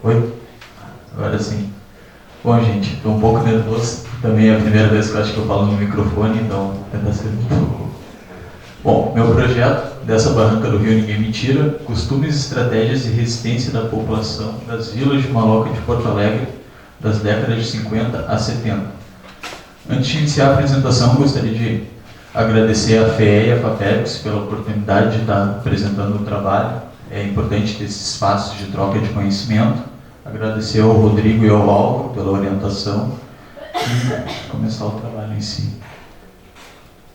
Oi? Agora sim. Bom, gente, estou um pouco nervoso. Também é a primeira vez que eu acho que eu falo no microfone, então vou tentar ser muito... Bom, meu projeto dessa barranca do Rio Ninguém Me Tira, costumes, estratégias e resistência da população das vilas de Maloca de Porto Alegre, das décadas de 50 a 70. Antes de iniciar a apresentação, gostaria de agradecer à FEE e à FAPERGS pela oportunidade de estar apresentando o trabalho. É importante ter esses espaços de troca de conhecimento. Agradecer ao Rodrigo e ao Álvaro pela orientação e começar o trabalho em si.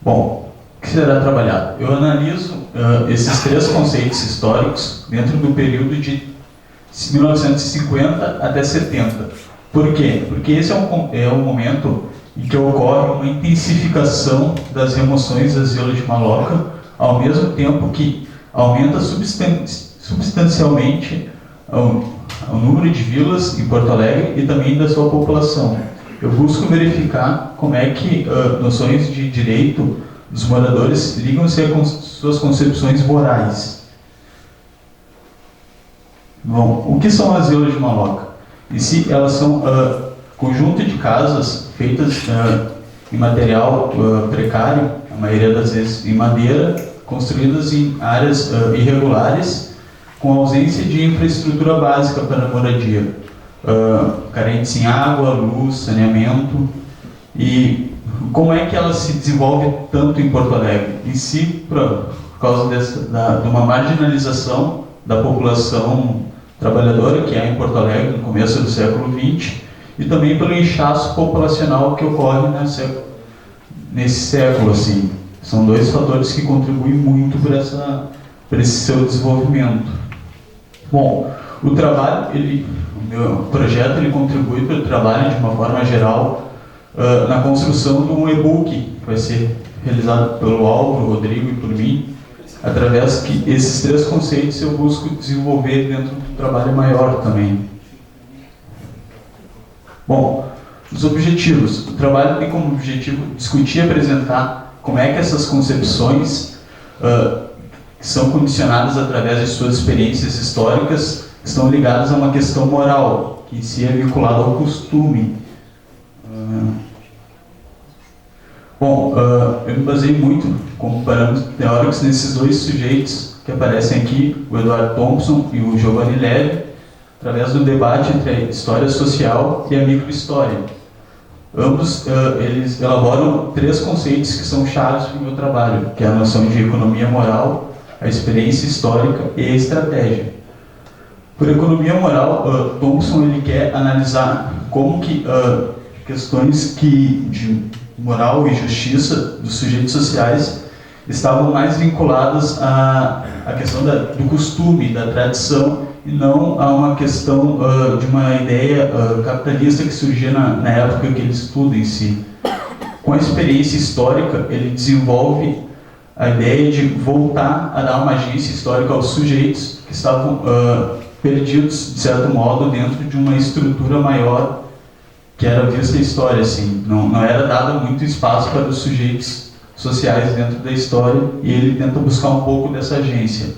Bom, o que será trabalhado? Eu analiso esses três conceitos históricos dentro do período de 1950 até 70. Por quê? Porque esse é um momento em que ocorre uma intensificação das remoções das vilas de Maloca, ao mesmo tempo que aumenta substancialmente o número de vilas em Porto Alegre e também da sua população. Eu busco verificar como é que noções de direito dos moradores ligam-se a suas concepções morais. Bom, o que são as vilas de Maloca? E se elas são conjunto de casas feitas em material precário, a maioria das vezes em madeira, construídas em áreas irregulares, com ausência de infraestrutura básica para a moradia, carentes em água, luz, saneamento. E como é que ela se desenvolve tanto em Porto Alegre? Em si, por causa de uma marginalização da população trabalhadora que há em Porto Alegre no começo do século XX, e também pelo inchaço populacional que ocorre nesse século. Assim. São dois fatores que contribuem muito para esse seu desenvolvimento. Bom, o meu projeto contribui para o trabalho de uma forma geral na construção de um e-book que vai ser realizado pelo Álvaro, Rodrigo e por mim, através que esses três conceitos eu busco desenvolver dentro do trabalho maior também. Bom, os objetivos. O trabalho tem como objetivo discutir e apresentar como é que essas concepções que são condicionadas através de suas experiências históricas, estão ligadas a uma questão moral, que em si é vinculada ao costume. Bom, eu me baseei muito, como parâmetros teóricos, nesses dois sujeitos que aparecem aqui, o Eduardo Thompson e o Giovanni Levi, através do debate entre a história social e a microhistória. Ambos eles elaboram três conceitos que são chaves para o meu trabalho, que é a noção de economia moral, a experiência histórica e a estratégia. Por economia moral, Thompson ele quer analisar como que questões de moral e justiça dos sujeitos sociais estavam mais vinculadas à questão do costume, da tradição, e não a uma questão de uma ideia capitalista que surgia na época que ele estuda em si. Com a experiência histórica, ele desenvolve a ideia de voltar a dar uma agência histórica aos sujeitos que estavam perdidos, de certo modo, dentro de uma estrutura maior que era vista a história. Assim. Não era dado muito espaço para os sujeitos sociais dentro da história, e ele tenta buscar um pouco dessa agência.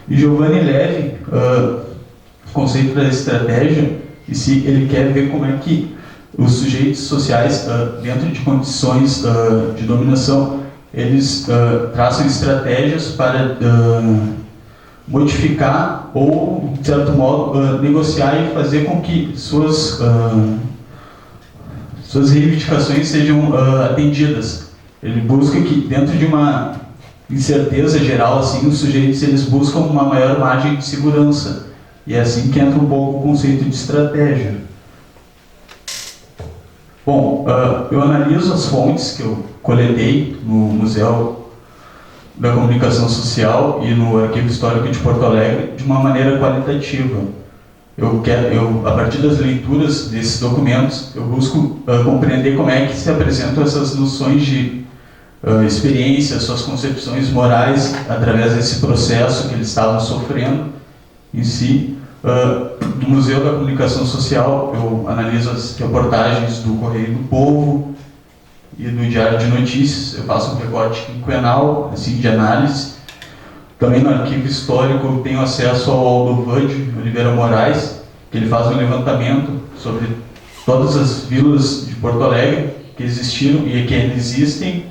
E Giovanni Levi, o conceito da estratégia, e se ele quer ver como é que os sujeitos sociais, dentro de condições de dominação, eles traçam estratégias para modificar ou, de certo modo, negociar e fazer com que suas reivindicações sejam atendidas. Ele busca que, dentro de uma incerteza geral, assim, os sujeitos eles buscam uma maior margem de segurança. E é assim que entra um pouco o conceito de estratégia. Bom, eu analiso as fontes que eu coletei no Museu da Comunicação Social e no Arquivo Histórico de Porto Alegre de uma maneira qualitativa. A partir das leituras desses documentos, eu busco compreender como é que se apresentam essas noções de experiência, suas concepções morais, através desse processo que eles estavam sofrendo em si. No Museu da Comunicação Social, eu analiso as reportagens do Correio do Povo e do Diário de Notícias. Eu faço um recorte quinquenal, assim, de análise. Também no Arquivo Histórico eu tenho acesso ao Aldovan de Oliveira Moraes, que ele faz um levantamento sobre todas as vilas de Porto Alegre que existiram e que ainda existem.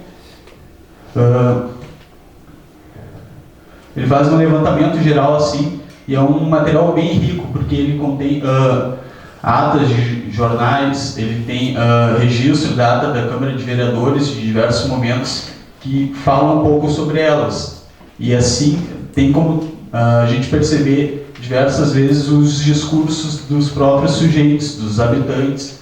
Ele faz um levantamento geral assim, e é um material bem rico, porque ele contém atas de jornais, ele tem registro da ata da Câmara de Vereadores de diversos momentos que falam um pouco sobre elas. E assim tem como a gente perceber diversas vezes os discursos dos próprios sujeitos, dos habitantes,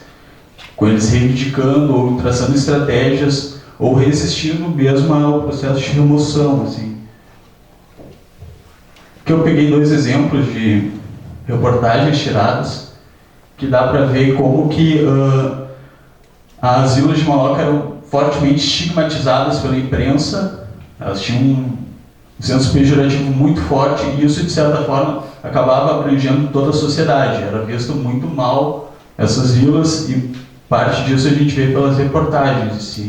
com eles reivindicando ou traçando estratégias ou resistindo mesmo ao processo de remoção, assim. Que eu peguei 2 exemplos de reportagens tiradas que dá para ver como que as vilas de Maloca eram fortemente estigmatizadas pela imprensa. Elas tinham um senso pejorativo muito forte e isso, de certa forma, acabava abrangendo toda a sociedade. Era visto muito mal essas vilas e parte disso a gente vê pelas reportagens.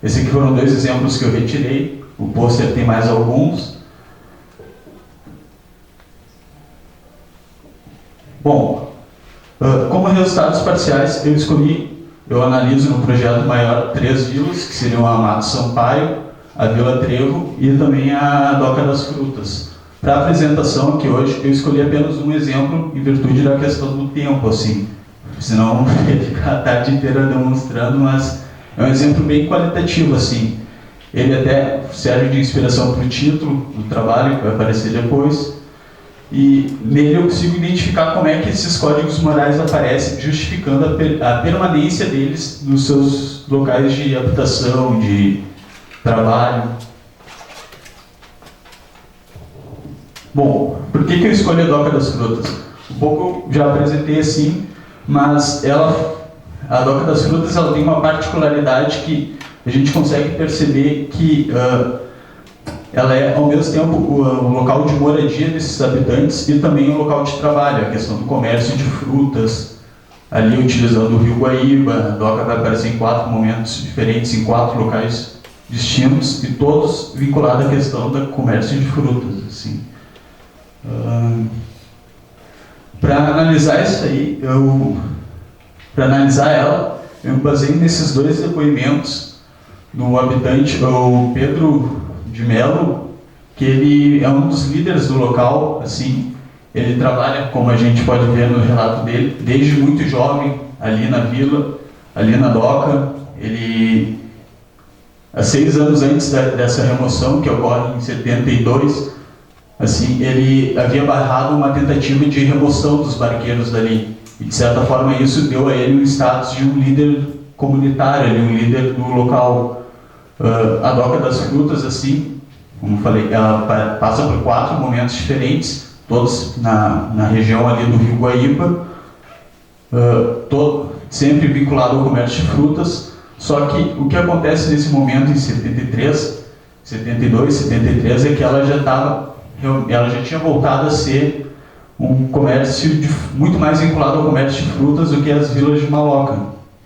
Esses aqui foram 2 exemplos que eu retirei. O pôster tem mais alguns. Bom, como resultados parciais, eu analiso no projeto maior 3 vilas, que seriam a Mato Sampaio, a Vila Trevo e também a Doca das Frutas. Para a apresentação aqui hoje, eu escolhi apenas um exemplo em virtude da questão do tempo, assim. Senão ia ficar a tarde inteira demonstrando, mas é um exemplo bem qualitativo, assim. Ele até serve de inspiração para o título do trabalho, que vai aparecer depois. E nele eu consigo identificar como é que esses códigos morais aparecem, justificando a permanência deles nos seus locais de habitação, de trabalho. Bom, por que eu escolhi a Doca das Frutas? Um pouco já apresentei assim, mas a Doca das Frutas ela tem uma particularidade que a gente consegue perceber que ela é, ao mesmo tempo, o local de moradia desses habitantes e também o local de trabalho, a questão do comércio de frutas, ali utilizando o rio Guaíba. A Doca vai aparecer em 4 momentos diferentes, em 4 locais distintos, e todos vinculados à questão do comércio de frutas. Assim. Para analisar isso aí, para analisar ela, eu me baseei nesses 2 depoimentos do habitante, o Pedro de Melo, que ele é um dos líderes do local, assim. Ele trabalha, como a gente pode ver no relato dele, desde muito jovem, ali na vila, ali na Doca. Ele, há 6 anos antes dessa remoção, que ocorre em 72, assim, ele havia barrado uma tentativa de remoção dos barqueiros dali. E, de certa forma, isso deu a ele o status de um líder comunitário, um líder do local. A Doca das Frutas, assim, como falei, ela passa por 4 momentos diferentes, todos na região ali do rio Guaíba, sempre vinculado ao comércio de frutas. Só que o que acontece nesse momento, em 72, 73, é que ela já tinha voltado a ser um comércio muito mais vinculado ao comércio de frutas do que as vilas de Maloca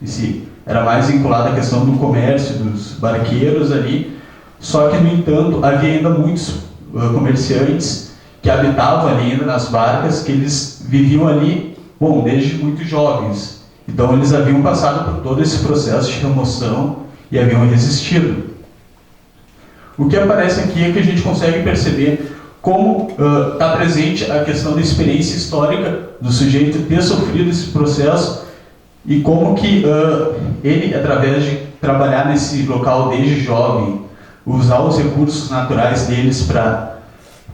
em si. Era mais vinculado à questão do comércio, dos barqueiros ali. Só que, no entanto, havia ainda muitos comerciantes que habitavam ali ainda nas barcas, que eles viviam ali, bom, desde muito jovens. Então, eles haviam passado por todo esse processo de remoção e haviam resistido. O que aparece aqui é que a gente consegue perceber como está presente a questão da experiência histórica do sujeito ter sofrido esse processo e como que ele, através de trabalhar nesse local desde jovem, usar os recursos naturais deles para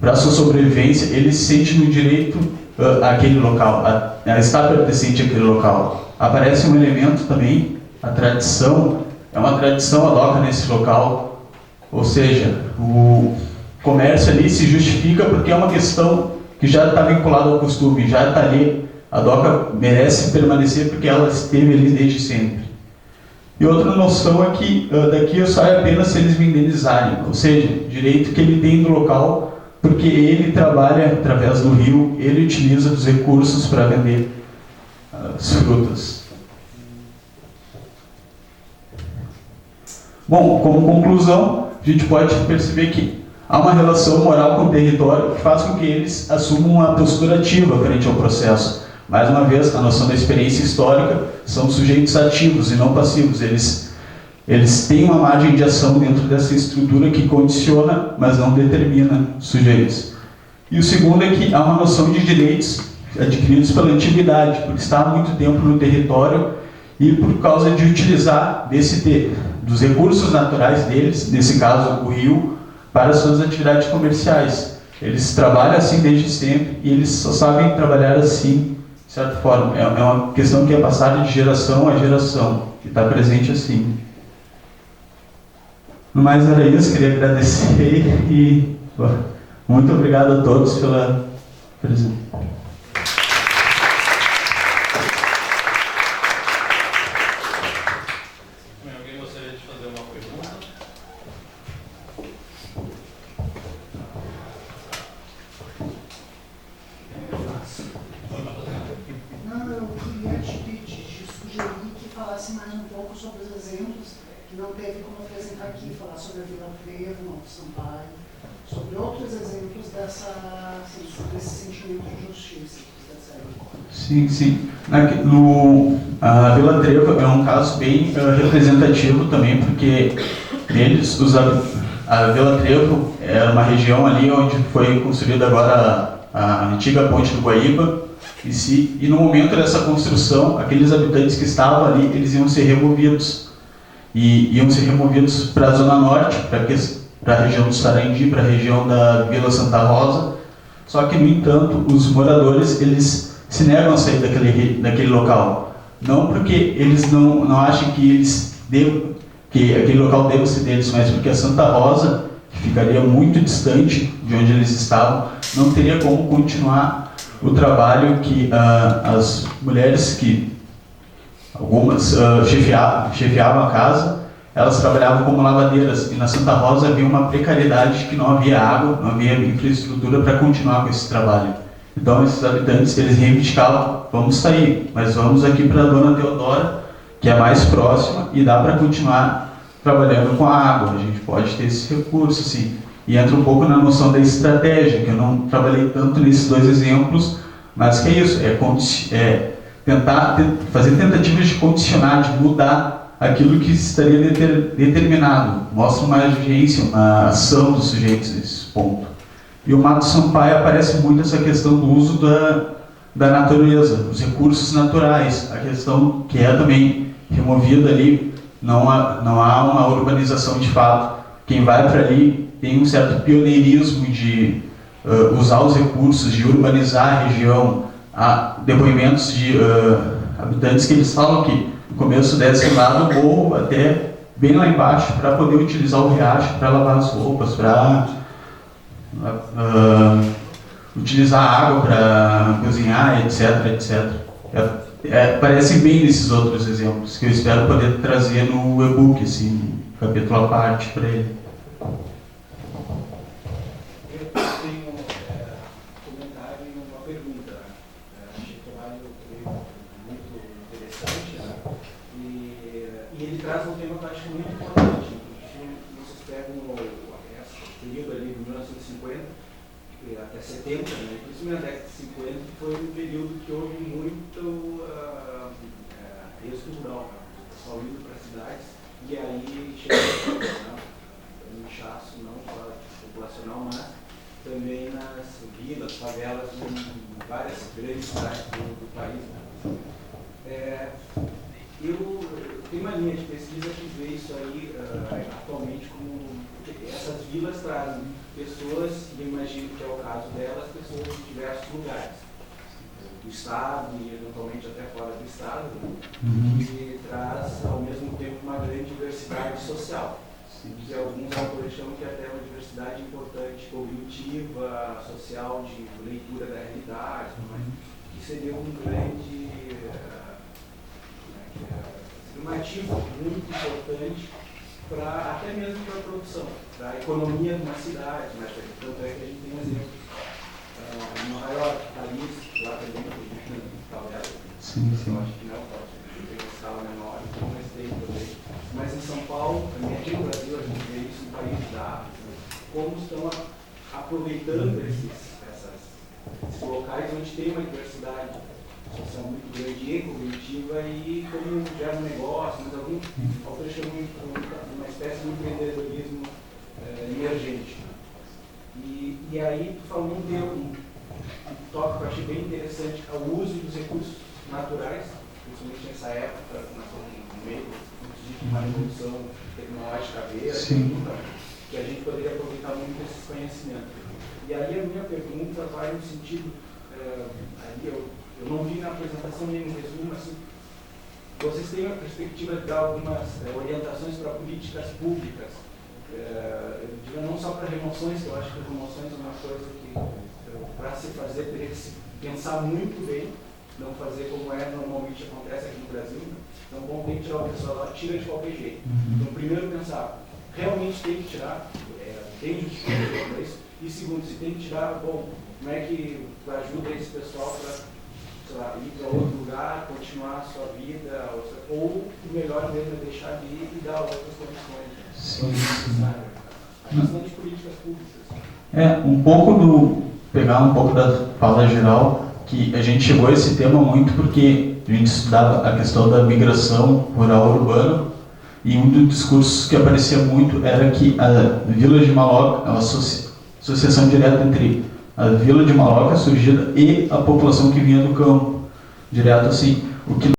a sua sobrevivência, ele se sente no direito àquele local, a estar pertencente àquele local. Aparece um elemento também, a tradição, é uma tradição a Doca nesse local, ou seja, o comércio ali se justifica porque é uma questão que já está vinculada ao costume, já está ali. A Doca merece permanecer porque ela esteve ali desde sempre. E outra noção é que daqui eu saio apenas se eles me indenizarem, ou seja, direito que ele tem do local, porque ele trabalha através do rio, ele utiliza os recursos para vender as frutas. Bom, como conclusão, a gente pode perceber que há uma relação moral com o território que faz com que eles assumam uma postura ativa frente ao processo. Mais uma vez, a noção da experiência histórica são sujeitos ativos e não passivos. Eles têm uma margem de ação dentro dessa estrutura que condiciona, mas não determina os sujeitos. E o segundo é que há uma noção de direitos adquiridos pela antiguidade, por estar há muito tempo no território e por causa de utilizar dos recursos naturais deles, nesse caso o rio, para suas atividades comerciais. Eles trabalham assim desde sempre e eles só sabem trabalhar assim, de certa forma. É uma questão que é passada de geração a geração, que está presente assim. No mais era isso, queria agradecer e muito obrigado a todos pela presença. Alguém gostaria de fazer uma pergunta? Não, eu queria te sugerir que falasse mais um pouco sobre os exemplos, que não teve como apresentar aqui, falar sobre a Vila Trevo, Novo Sampaio, sobre outros exemplos desse sentimento de justiça. Sim. A Vila Trevo é um caso bem representativo também, porque neles, a Vila Trevo é uma região ali onde foi construída agora a antiga ponte do Guaíba, e no momento dessa construção, aqueles habitantes que estavam ali, eles iam ser removidos. E iam ser removidos para a Zona Norte, para a região do Sarandi, para a região da Vila Santa Rosa. Só que, no entanto, os moradores, eles se negam a sair daquele local. Não porque eles não achem que aquele local deva ser deles, mas porque a Santa Rosa, que ficaria muito distante de onde eles estavam, não teria como continuar o trabalho que as mulheres que algumas chefiavam a casa, elas trabalhavam como lavadeiras, e na Santa Rosa havia uma precariedade que não havia água, não havia infraestrutura para continuar com esse trabalho. Então esses habitantes, eles reivindicavam, vamos sair, mas vamos aqui para a Dona Teodora, que é mais próxima, e dá para continuar trabalhando com a água, a gente pode ter esse recurso, assim. E entra um pouco na noção da estratégia, que eu não trabalhei tanto nesses dois exemplos, mas que é isso, fazer tentativas de condicionar, de mudar aquilo que estaria determinado. Mostra uma agência, uma ação dos sujeitos nesse ponto. E o Mato Sampaio aparece muito essa questão do uso da natureza, os recursos naturais, a questão que é também removida ali, não há uma urbanização de fato. Quem vai para ali tem um certo pioneirismo de usar os recursos, de urbanizar a região. Há depoimentos de habitantes que eles falam que no começo desce lá do morro até bem lá embaixo para poder utilizar o riacho para lavar as roupas, para utilizar a água para cozinhar, etc. Parecem bem nesses outros exemplos, que eu espero poder trazer no e-book, assim, capítulo à parte para ele. Traz um tema que eu acho muito importante. Vocês pegam esse período ali de 1950 até 70, né? Principalmente na década de 50, que foi um período que houve muito êxodo rural, né? O pessoal indo para as cidades e aí chegou um inchaço não só populacional, mas também nas vilas, favelas, em várias grandes cidades do país. Né? Eu tenho uma linha de pesquisa que vê isso aí atualmente como essas vilas trazem pessoas, e imagino que é o caso delas, pessoas de diversos lugares, do estado e eventualmente até fora do estado, e traz ao mesmo tempo uma grande diversidade social. Que alguns autores chamam que até uma diversidade importante, cognitiva, social, de leitura da realidade, que seria um grande um ativo muito importante até mesmo para a produção, para a economia de uma cidade, mas tanto é que a gente tem exemplos em Nova York, Paris, lá também tem favela. Sim. Eu acho que não pode ter uma escala menor, mas tem também. Mas em São Paulo, também aqui no Brasil, a gente vê isso em países da África, como estão aproveitando esses locais onde tem uma diversidade associação muito grande e cognitiva e como gera um negócio, mas algum autor chama uma espécie de empreendedorismo emergente. E aí tu falou um tópico que eu achei bem interessante, é o uso dos recursos naturais, principalmente nessa época, no meio de uma revolução tecnológica verde, que a gente poderia aproveitar muito esses conhecimentos. E aí a minha pergunta vai no sentido, aí eu não vi na apresentação nem no resumo, assim, vocês têm a perspectiva de dar algumas orientações para políticas públicas, eu digo não só para remoções, que eu acho que remoções é uma coisa que, para se fazer, teria que se pensar muito bem, não fazer como normalmente acontece aqui no Brasil. Então, bom, tem que tirar o pessoal lá, tira de qualquer jeito. Então, primeiro pensar, realmente tem que tirar, tem justificativa para isso. E segundo, se tem que tirar, bom, como é que ajuda esse pessoal para ir para outro lugar, continuar a sua vida, ou o melhor mesmo é deixar de ir e dar outras condições. Sim. A questão de políticas públicas. Pegar um pouco da fala geral, que a gente chegou a esse tema muito porque a gente estudava a questão da migração rural-urbana e um dos discursos que aparecia muito era que a Vila de Maloca, a associação direta entre a Vila de Maloca surgida e a população que vinha do campo, direto assim, o que